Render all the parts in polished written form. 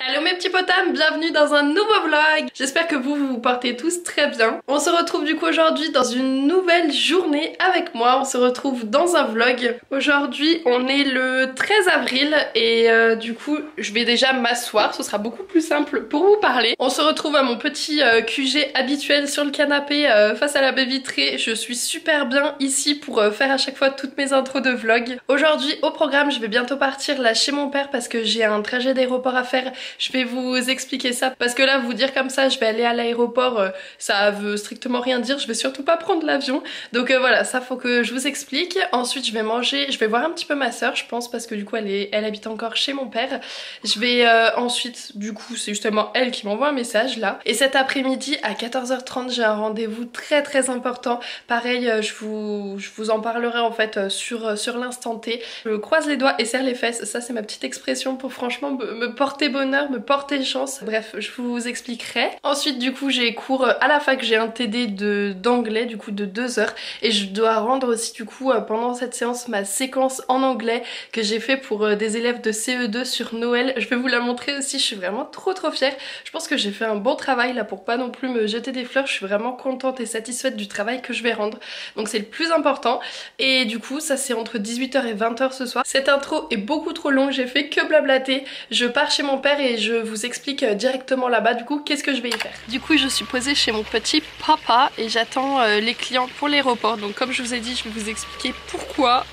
Hello mes petits potames, bienvenue dans un nouveau vlog. J'espère que vous vous portez tous très bien. On se retrouve du coup aujourd'hui dans une nouvelle journée avec moi. On se retrouve dans un vlog. Aujourd'hui on est le 13 avril et du coup je vais déjà m'asseoir. Ce sera beaucoup plus simple pour vous parler. On se retrouve à mon petit QG habituel sur le canapé face à la baie vitrée. Je suis super bien ici pour faire à chaque fois toutes mes intros de vlog. Aujourd'hui au programme je vais bientôt partir là chez mon père parce que j'ai un trajet d'aéroport à faire. Je vais vous expliquer ça parce que là vous dire comme ça je vais aller à l'aéroport ça veut strictement rien dire, je vais surtout pas prendre l'avion donc voilà, ça faut que je vous explique. Ensuite je vais manger, je vais voir un petit peu ma soeur je pense parce que du coup elle habite encore chez mon père. Je vais ensuite du coup c'est justement elle qui m'envoie un message là et cet après-midi à 14h30 j'ai un rendez-vous très important. Pareil je vous en parlerai en fait sur l'instant T. Je croise les doigts et serre les fesses, ça c'est ma petite expression pour franchement me porter bonheur, me porter chance, bref je vous expliquerai. Ensuite du coup j'ai cours à la fac, j'ai un TD d'anglais du coup de 2 heures et je dois rendre aussi du coup pendant cette séance ma séquence en anglais que j'ai fait pour des élèves de CE2 sur Noël. Je vais vous la montrer aussi, je suis vraiment trop fière. Je pense que j'ai fait un bon travail là pour pas non plus me jeter des fleurs, je suis vraiment contente et satisfaite du travail que je vais rendre, donc c'est le plus important. Et du coup ça c'est entre 18h et 20h ce soir. Cette intro est beaucoup trop longue, j'ai fait que blablater. Je pars chez mon père et je vous explique directement là-bas du coup qu'est-ce que je vais y faire. Du coup je suis posée chez mon petit papa et j'attends les clients pour l'aéroport. Donc comme je vous ai dit je vais vous expliquer pourquoi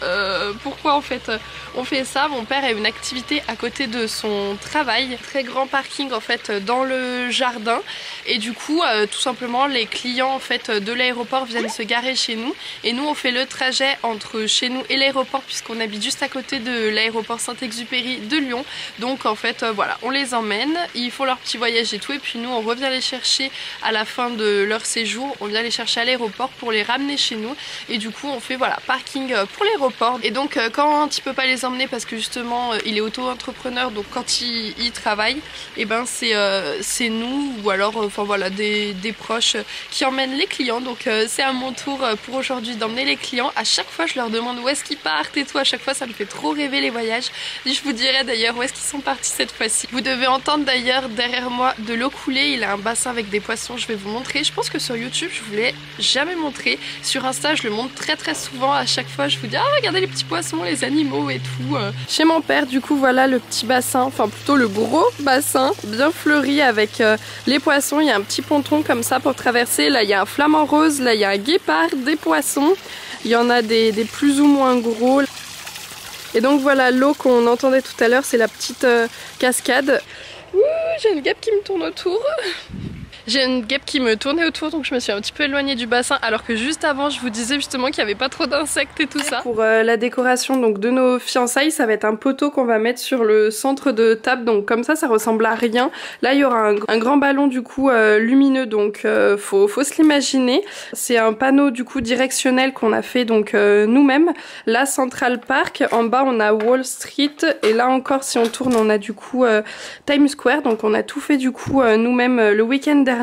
en fait on fait ça. Mon père a une activité à côté de son travail, très grand parking en fait dans le jardin et du coup tout simplement les clients en fait de l'aéroport viennent se garer chez nous et nous on fait le trajet entre chez nous et l'aéroport puisqu'on habite juste à côté de l'aéroport Saint-Exupéry de Lyon. Donc en fait voilà, on les emmène, ils font leur petit voyage et tout et puis nous on revient les chercher à la fin de leur séjour, on vient les chercher à l'aéroport pour les ramener chez nous et du coup on fait voilà parking pour l'aéroport. Et donc quand il peut pas les emmener parce que justement il est auto-entrepreneur, donc quand il travaille et ben c'est nous ou alors enfin voilà des proches qui emmènent les clients. Donc c'est à mon tour pour aujourd'hui d'emmener les clients. À chaque fois je leur demande où est-ce qu'ils partent et tout, à chaque fois ça me fait trop rêver les voyages. Et je vous dirai d'ailleurs où est-ce qu'ils sont partis cette fois-ci. Vous devez entendre d'ailleurs derrière moi de l'eau couler, il a un bassin avec des poissons, je vais vous montrer. Je pense que sur YouTube je vous l'ai jamais montré, sur Insta je le montre très souvent. À chaque fois je vous dis ah regardez les petits poissons, les animaux et tout. Chez mon père du coup voilà le petit bassin, enfin plutôt le gros bassin bien fleuri avec les poissons. Il y a un petit ponton comme ça pour traverser, là il y a un flamant rose, là il y a un guépard, des poissons, il y en a des plus ou moins gros. Et donc voilà l'eau qu'on entendait tout à l'heure, c'est la petite cascade. Ouh, j'ai une guêpe qui me tourne autour. J'ai une guêpe qui me tournait autour donc je me suis un petit peu éloignée du bassin alors que juste avant je vous disais justement qu'il n'y avait pas trop d'insectes et tout ça. Pour la décoration donc de nos fiançailles, ça va être un poteau qu'on va mettre sur le centre de table, donc comme ça ressemble à rien. Là il y aura un grand ballon du coup lumineux, donc faut se l'imaginer. C'est un panneau du coup directionnel qu'on a fait donc nous-mêmes. Là Central Park, en bas on a Wall Street et là encore si on tourne on a du coup Times Square, donc on a tout fait du coup nous-mêmes le week-end dernier.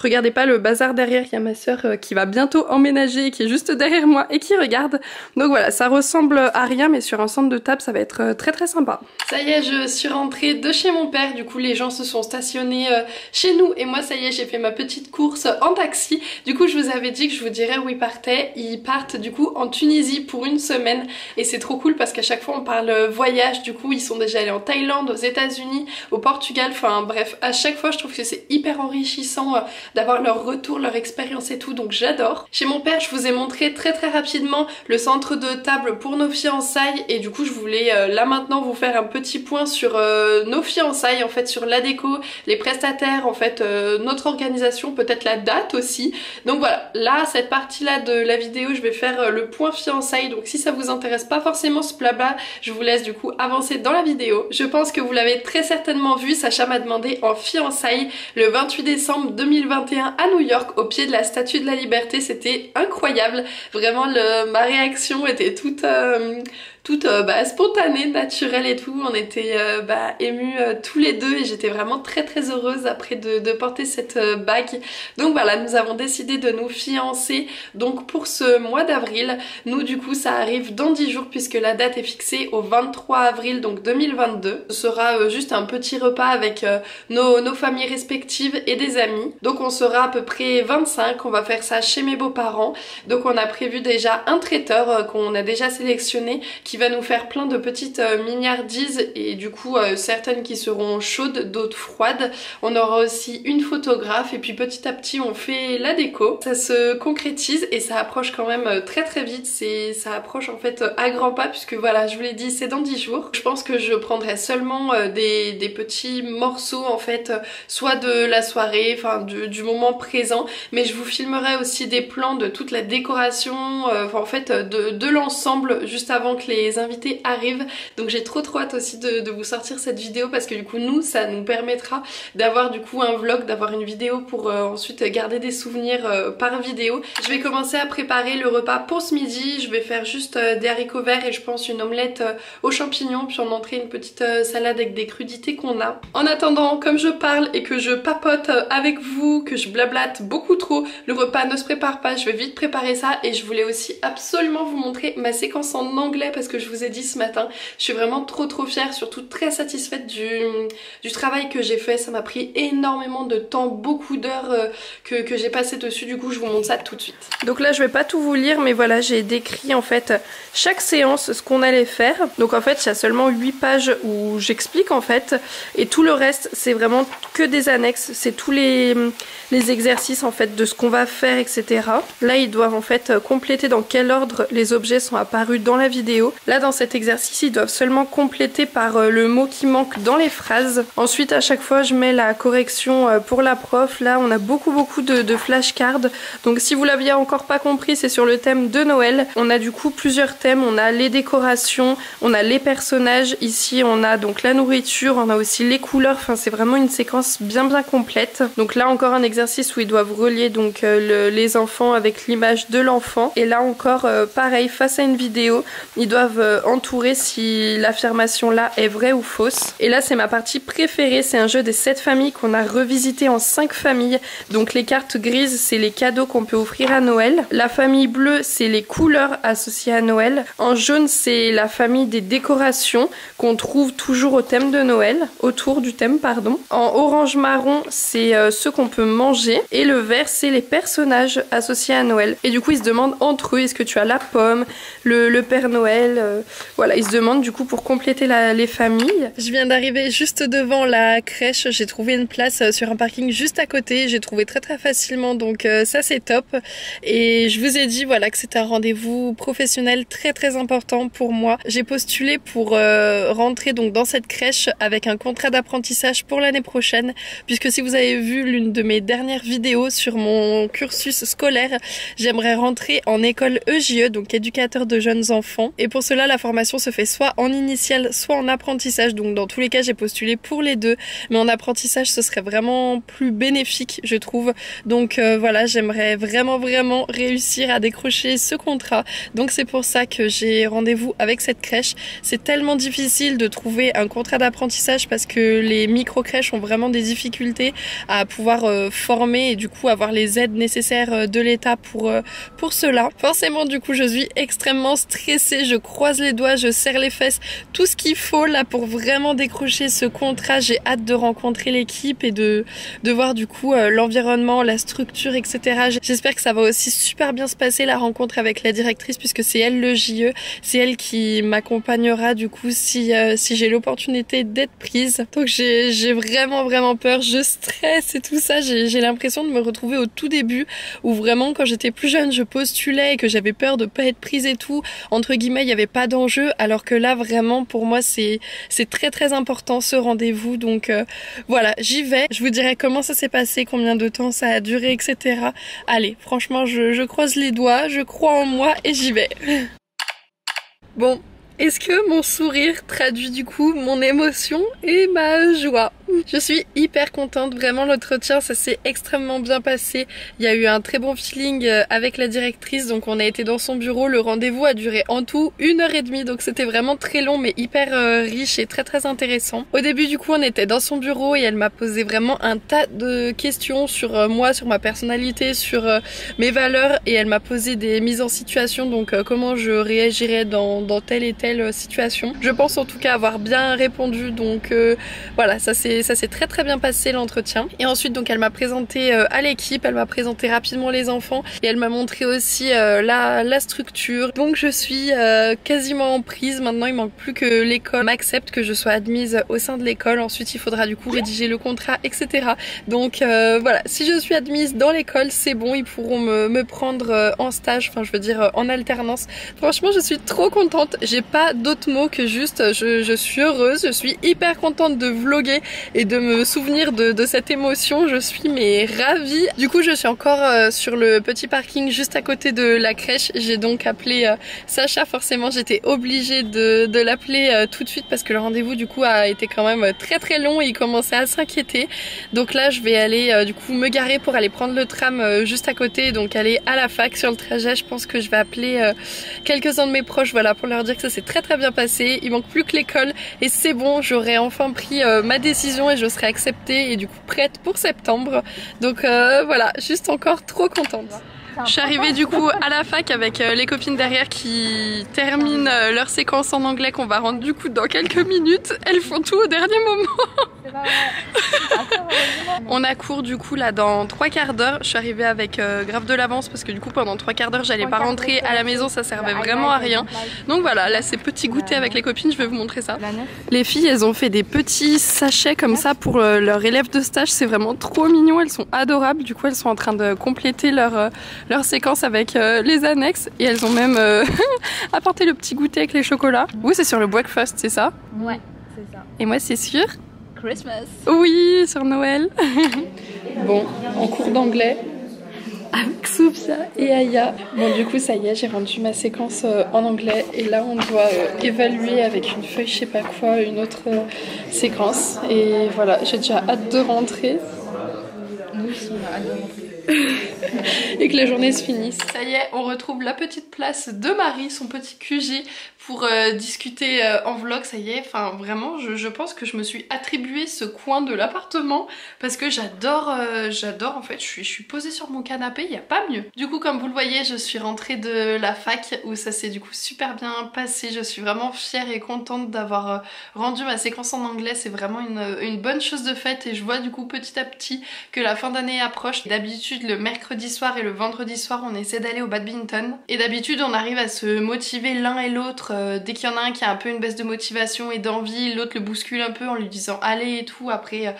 Regardez pas le bazar derrière, il y a ma soeur qui va bientôt emménager, qui est juste derrière moi et qui regarde. Donc voilà, ça ressemble à rien mais sur un centre de table ça va être très sympa. Ça y est, je suis rentrée de chez mon père, du coup les gens se sont stationnés chez nous et moi ça y est, j'ai fait ma petite course en taxi. Du coup je vous avais dit que je vous dirais où ils partaient. Ils partent du coup en Tunisie pour une semaine et c'est trop cool parce qu'à chaque fois on parle voyage. Du coup ils sont déjà allés en Thaïlande, aux États-Unis, au Portugal, enfin bref, à chaque fois je trouve que c'est hyper enrichissant d'avoir leur retour, leur expérience et tout, donc j'adore. Chez mon père je vous ai montré très rapidement le centre de table pour nos fiançailles et du coup je voulais là maintenant vous faire un petit point sur nos fiançailles, en fait sur la déco, les prestataires, en fait notre organisation, peut-être la date aussi. Donc voilà, là cette partie là de la vidéo je vais faire le point fiançailles, donc si ça vous intéresse pas forcément ce blabla, je vous laisse du coup avancer dans la vidéo. Je pense que vous l'avez très certainement vu, Sacha m'a demandé en fiançailles le 28 décembre 2021 à New York au pied de la Statue de la Liberté. C'était incroyable, vraiment ma réaction était toute toute spontanée, naturelle et tout. On était émus tous les deux et j'étais vraiment très très heureuse après de porter cette bague. Donc voilà, nous avons décidé de nous fiancer donc pour ce mois d'avril. Nous du coup ça arrive dans 10 jours puisque la date est fixée au 23 avril donc 2022. Ce sera juste un petit repas avec nos familles respectives et des amis. Donc on sera à peu près 25, on va faire ça chez mes beaux-parents. Donc on a prévu déjà un traiteur qu'on a déjà sélectionné qui va nous faire plein de petites mignardises et du coup certaines qui seront chaudes, d'autres froides. On aura aussi une photographe et puis petit à petit on fait la déco. Ça se concrétise et ça approche quand même très très vite. Ça approche en fait à grands pas puisque voilà, je vous l'ai dit, c'est dans 10 jours. Je pense que je prendrai seulement des petits morceaux en fait, soit de la soirée, enfin du moment présent, mais je vous filmerai aussi des plans de toute la décoration, en fait de l'ensemble juste avant que les invités arrivent. Donc j'ai trop hâte aussi de vous sortir cette vidéo parce que du coup nous ça nous permettra d'avoir du coup un vlog, d'avoir une vidéo pour ensuite garder des souvenirs par vidéo. Je vais commencer à préparer le repas pour ce midi. Je vais faire juste des haricots verts et je pense une omelette aux champignons, puis en entrée une petite salade avec des crudités qu'on a. En attendant, comme je parle et que je papote avec vous, que je blablate beaucoup trop, le repas ne se prépare pas, je vais vite préparer ça et je voulais aussi absolument vous montrer ma séquence en anglais parce que je vous ai dit ce matin, je suis vraiment trop fière, surtout très satisfaite du travail que j'ai fait. Ça m'a pris énormément de temps, beaucoup d'heures que j'ai passé dessus, du coup je vous montre ça tout de suite. Donc là je vais pas tout vous lire mais voilà, j'ai décrit en fait chaque séance ce qu'on allait faire. Donc en fait il y a seulement 8 pages où j'explique en fait et tout le reste c'est vraiment que des annexes, c'est tous les exercices en fait de ce qu'on va faire, etc. Là ils doivent en fait compléter dans quel ordre les objets sont apparus dans la vidéo. Là dans cet exercice ils doivent seulement compléter par le mot qui manque dans les phrases. Ensuite à chaque fois je mets la correction pour la prof. Là on a beaucoup de flashcards, donc si vous l'aviez encore pas compris c'est sur le thème de Noël. On a du coup plusieurs thèmes, on a les décorations, on a les personnages, ici on a donc la nourriture, on a aussi les couleurs, enfin c'est vraiment une séquence bien complète. Donc là encore un exercice où ils doivent relier donc les enfants avec l'image de l'enfant et là encore pareil, face à une vidéo ils doivent entourer si l'affirmation là est vraie ou fausse. Et là c'est ma partie préférée, c'est un jeu des 7 familles qu'on a revisité en 5 familles. Donc les cartes grises c'est les cadeaux qu'on peut offrir à Noël, la famille bleue c'est les couleurs associées à Noël, en jaune c'est la famille des décorations qu'on trouve toujours au thème de Noël, autour du thème pardon, en orange marron c'est ceux qu'on peut manger et le vert c'est les personnages associés à Noël. Et du coup ils se demandent entre eux, est-ce que tu as la pomme, le Père Noël, voilà ils se demandent du coup pour compléter les familles. Je viens d'arriver juste devant la crèche, j'ai trouvé une place sur un parking juste à côté, j'ai trouvé très facilement donc ça c'est top. Et je vous ai dit voilà que c'était un rendez-vous professionnel très important pour moi. J'ai postulé pour rentrer donc dans cette crèche avec un contrat d'apprentissage pour l'année prochaine, puisque si vous avez vu l'une de mes dernières vidéos sur mon cursus scolaire, j'aimerais rentrer en école EJE, donc éducateur de jeunes enfants. Et pour cela, la formation se fait soit en initial, soit en apprentissage. Donc dans tous les cas, j'ai postulé pour les deux. Mais en apprentissage, ce serait vraiment plus bénéfique, je trouve. Donc voilà, j'aimerais vraiment réussir à décrocher ce contrat. Donc c'est pour ça que j'ai rendez-vous avec cette crèche. C'est tellement difficile de trouver un contrat d'apprentissage parce que les micro-crèches ont vraiment des difficultés à pouvoir former et du coup avoir les aides nécessaires de l'État pour cela. Forcément du coup je suis extrêmement stressée, je croise les doigts, je serre les fesses, tout ce qu'il faut là pour vraiment décrocher ce contrat. J'ai hâte de rencontrer l'équipe et de voir du coup l'environnement, la structure, etc. J'espère que ça va aussi super bien se passer la rencontre avec la directrice puisque c'est elle le JE, c'est elle qui m'accompagnera du coup si j'ai l'opportunité d'être prise. Donc j'ai vraiment peur, je stresse et tout ça, j'ai l'impression de me retrouver au tout début où vraiment quand j'étais plus jeune je postulais et que j'avais peur de pas être prise et tout, entre guillemets il n'y avait pas d'enjeu, alors que là vraiment pour moi c'est très important ce rendez-vous. Donc voilà, j'y vais, je vous dirai comment ça s'est passé, combien de temps ça a duré, etc. Allez, franchement je croise les doigts, je crois en moi et j'y vais. Bon, Est-ce que mon sourire traduit du coup mon émotion et ma joie? Je suis hyper contente, vraiment l'entretien ça s'est extrêmement bien passé. Il y a eu un très bon feeling avec la directrice, donc on a été dans son bureau. Le rendez-vous a duré en tout 1h30, donc c'était vraiment très long mais hyper riche et très intéressant. Au début du coup on était dans son bureau et elle m'a posé vraiment un tas de questions sur moi, sur ma personnalité, sur mes valeurs, et elle m'a posé des mises en situation, donc comment je réagirais dans telle et telle situation. Je pense en tout cas avoir bien répondu, donc voilà, ça s'est très bien passé l'entretien. Et ensuite donc elle m'a présenté à l'équipe, elle m'a présenté rapidement les enfants et elle m'a montré aussi la structure. Donc je suis quasiment en prise. Maintenant il manque plus que l'école m'accepte, que je sois admise au sein de l'école. Ensuite il faudra du coup rédiger le contrat, etc. Donc voilà, si je suis admise dans l'école c'est bon, ils pourront me prendre en stage, enfin je veux dire en alternance. Franchement je suis trop contente, j'ai pas d'autres mots que juste je suis heureuse, je suis hyper contente de vlogger et de me souvenir de cette émotion. Je suis mais ravie. Du coup je suis encore sur le petit parking juste à côté de la crèche. J'ai donc appelé Sacha, forcément j'étais obligée de l'appeler tout de suite parce que le rendez-vous du coup a été quand même très long et il commençait à s'inquiéter. Donc là je vais aller du coup me garer pour aller prendre le tram juste à côté, donc aller à la fac. Sur le trajet je pense que je vais appeler quelques-uns de mes proches, voilà, pour leur dire que ça s'est très bien passé. Il manque plus que l'école et c'est bon, j'aurai enfin pris ma décision et je serai acceptée et du coup prête pour septembre. Donc voilà, juste encore trop contente. Je suis arrivée du coup à la fac avec les copines derrière qui terminent leur séquence en anglais qu'on va rendre du coup dans quelques minutes. Elles font tout au dernier moment. On a cours du coup là dans 3/4 d'heure. Je suis arrivée avec grave de l'avance parce que du coup pendant 3/4 d'heure j'allais pas rentrer à la maison, ça servait vraiment à rien. Donc voilà, là c'est petit goûter avec les copines, je vais vous montrer ça. Les filles elles ont fait des petits sachets comme ça pour leurs élèves de stage, c'est vraiment trop mignon, elles sont adorables. Du coup elles sont en train de compléter leur séquence avec les annexes et elles ont même apporté le petit goûter avec les chocolats. Oui c'est sur le breakfast, c'est ça? Ouais, c'est ça. Et moi c'est sûr Christmas. Oui, sur Noël. Bon, en cours d'anglais avec Sophia et Aya. Bon du coup ça y est, j'ai rendu ma séquence en anglais et là on doit évaluer avec une feuille je sais pas quoi une autre séquence et voilà, j'ai déjà hâte de rentrer. Nous aussi on a hâte de rentrer. Et que la journée se finisse. Ça y est, on retrouve la petite place de Marie, son petit QG pour discuter en vlog. Ça y est, enfin vraiment je pense que je me suis attribué ce coin de l'appartement parce que j'adore en fait, je suis posée sur mon canapé, il n'y a pas mieux. Du coup comme vous le voyez, je suis rentrée de la fac où ça s'est du coup super bien passé. Je suis vraiment fière et contente d'avoir rendu ma séquence en anglais. C'est vraiment une bonne chose de faite et je vois du coup petit à petit que la fin d'année approche. D'habitude le mercredi soir et le vendredi soir on essaie d'aller au badminton et d'habitude on arrive à se motiver l'un et l'autre. Dès qu'il y en a un qui a un peu une baisse de motivation et d'envie, l'autre le bouscule un peu en lui disant allez et tout. Après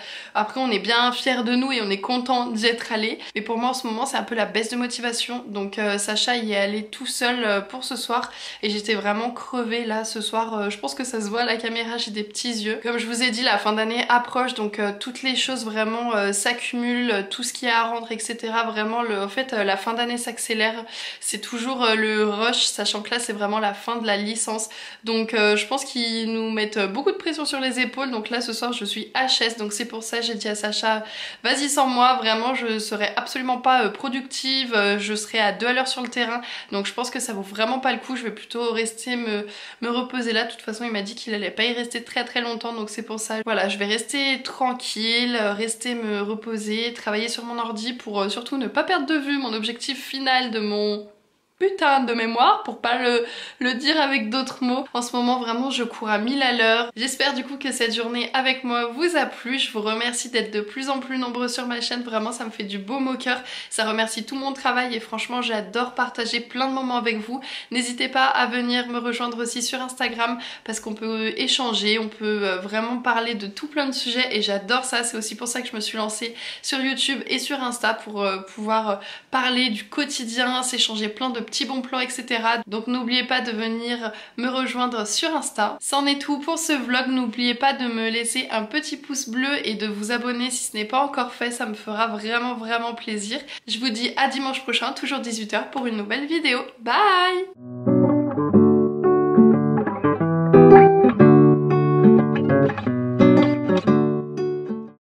on est bien fiers de nous et on est content d'y être allé. Mais pour moi en ce moment c'est un peu la baisse de motivation, donc Sacha y est allé tout seul pour ce soir et j'étais vraiment crevée là ce soir. Je pense que ça se voit à la caméra, j'ai des petits yeux. Comme je vous ai dit, la fin d'année approche, donc toutes les choses vraiment s'accumulent, tout ce qu'il y a à rendre, etc. Vraiment en fait la fin d'année s'accélère, c'est toujours le rush, sachant que là c'est vraiment la fin de la licence. Donc je pense qu'ils nous mettent beaucoup de pression sur les épaules. Donc là ce soir je suis HS, donc c'est pour ça j'ai dit à Sacha vas-y sans moi, vraiment je serai absolument pas productive, je serai à 2 à l'heure sur le terrain, donc je pense que ça vaut vraiment pas le coup. Je vais plutôt rester me reposer là. De toute façon il m'a dit qu'il allait pas y rester très longtemps, donc c'est pour ça voilà, je vais rester tranquille, rester me reposer, travailler sur mon ordi pour surtout ne pas perdre de vue mon objectif final de mon putain de mémoire, pour pas le dire avec d'autres mots. En ce moment vraiment je cours à 1000 à l'heure. J'espère du coup que cette journée avec moi vous a plu. Je vous remercie d'être de plus en plus nombreux sur ma chaîne, vraiment ça me fait du baume au cœur, ça remercie tout mon travail et franchement j'adore partager plein de moments avec vous. N'hésitez pas à venir me rejoindre aussi sur Instagram parce qu'on peut échanger, on peut vraiment parler de tout plein de sujets et j'adore ça. C'est aussi pour ça que je me suis lancée sur YouTube et sur Insta pour pouvoir parler du quotidien, s'échanger plein de petits bons plans, etc. Donc n'oubliez pas de venir me rejoindre sur Insta. C'en est tout pour ce vlog. N'oubliez pas de me laisser un petit pouce bleu et de vous abonner si ce n'est pas encore fait, ça me fera vraiment plaisir. Je vous dis à dimanche prochain, toujours 18 h pour une nouvelle vidéo. Bye!